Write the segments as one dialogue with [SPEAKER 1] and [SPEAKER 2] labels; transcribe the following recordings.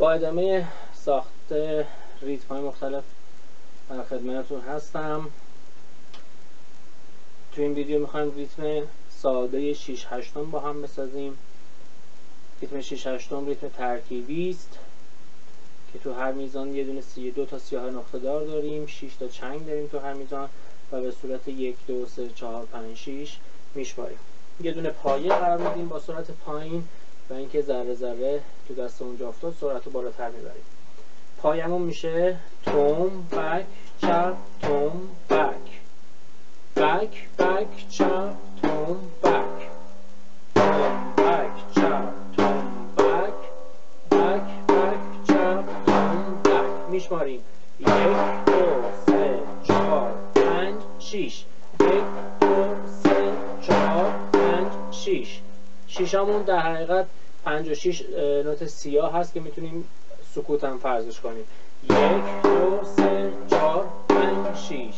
[SPEAKER 1] با ادامه ساخت ریتم‌های مختلف در خدمتتون هستم. تو این ویدیو میخوایم ریتم ساده 6/8 با هم بسازیم. ریتم 6/8 ریتم ترکیبی است که تو هر میزان یه دونه 32 تا سیاه نقطه دار داریم، 6 تا چنگ داریم تو هر میزان و به صورت 1 2 3 4 5 6 میشماریم. یه دونه پایه قرار میدیم با سرعت پایین و اینکه ذره ذره تو دست اونجا افتاد سرعت رو بالاتر میبریم. پایمون میشه توم بک چپ توم بک بک بک چپ توم بک توم بک چپ توم بک بک بک چپ توم بک. میشماریم 1 2 3 4 5 6 1 2 3 4 5 6. شیشامون در حقیقت 56 نوت سیاه هست که میتونیم سکوت هم فرضش کنیم. 1 2 3 4 5 6 1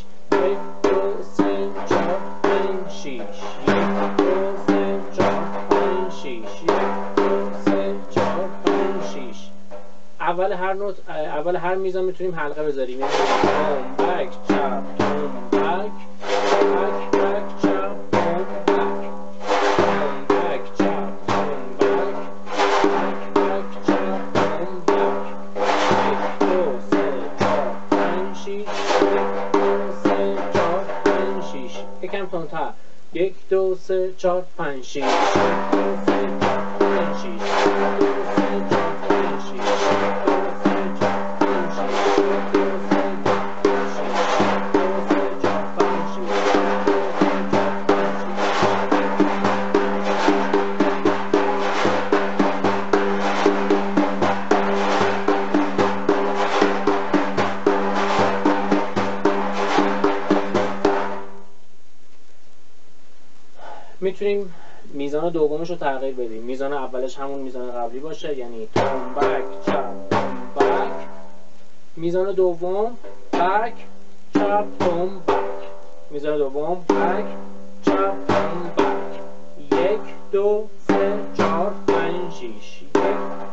[SPEAKER 1] 2 3 4 5 6 1 2 3 4 5 6 1 2 3 4 5 6. اول هر میزان میتونیم حلقه بذاریم، یعنی توم بک چپ توم بک بک بک چپ توم بک توم بک چپ توم بک بک بک چپ توم بک 1 2 3 4 5 6 1 2 3 4 5 6. یکم تندتر 1 2 3 4 5 6 1 2 3 4 5 6 1 2 3 4 5 6 میتونیم میزان دومش رو تغییر بدیم. میزان اولش همون میزان قبلی باشه، یعنی توم بک چپ توم بک. میزان دوم بک چپ توم بک. میزان دوم بک چپ توم بک. 1 2 3 4 5 6 1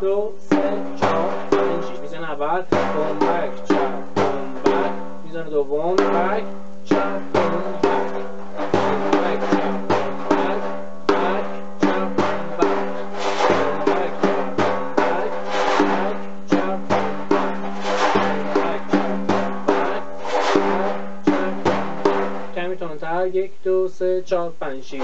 [SPEAKER 1] 2 3 4 5 6. میزان اول توم بک چپ توم بک. میزان دوم بک چپ توم بک. توم بک چپ کمی تندتر 1 2 3 4 5 6.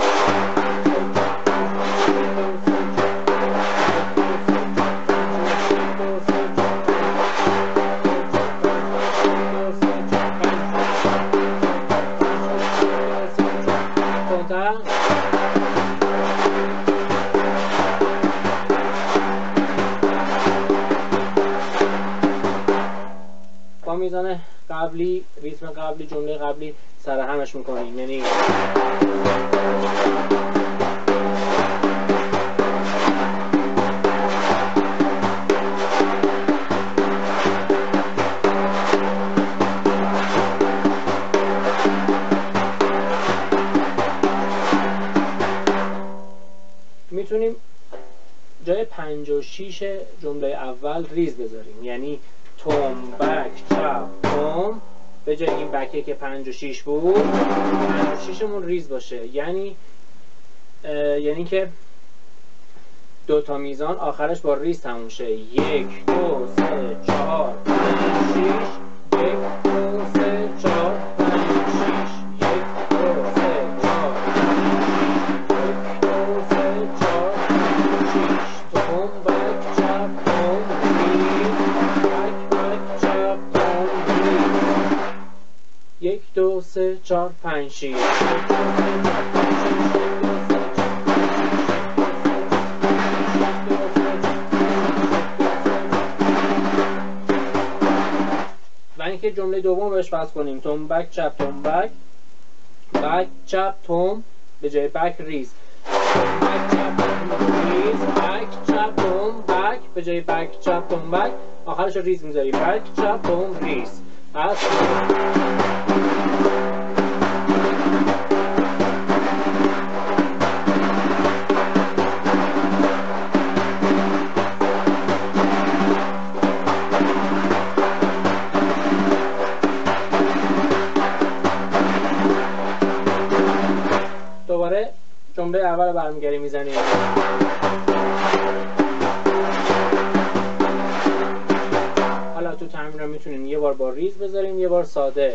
[SPEAKER 1] با میزان قبلی ریتم قبلی جمله قبلی سر همش میکنیم، یعنی میتونیم جای 56 جمله اول ریز بذاریم، یعنی توم بک چپ توم، به جای این بکه که 56 بود 56 مون ریز باشه، یعنی که دو تا میزان آخرش با ریز تموم شه. 1 2 3 4 5 6 1 2 3 4 5 6 1 2 3 4 1 2 3 4 6. توم بک چپ توم ریز بک بک چپ توم ریز. 1 2 3 4 5 6. و اینکه جمله دوم بهش وصل کنیم. توم بک چپ توم بک بک چپ توم، به جای بک ریز. توم بک چپ توم ریز بک چپ توم بک، به جای بک چپ توم بک آخرش رو ریز میذاری. بک چپ توم ریز. پس جمله اول برمیگردیم میزنیم. حالا تو تمرین رو میتونیم یه بار با ریز بذاریم، یه بار ساده.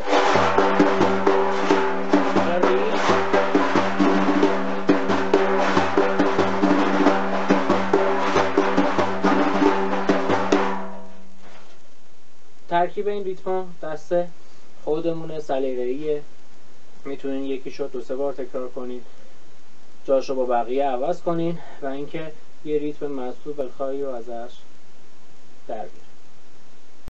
[SPEAKER 1] ترکیب این ریتم دست خودمونه، سلیقه‌ایه، میتونین یکیشو 2-3 بار تکرار کنین، جاشو با بقیه عوض کنین و اینکه یه ریتم محسوب بخوایی رو ازش در بیارین.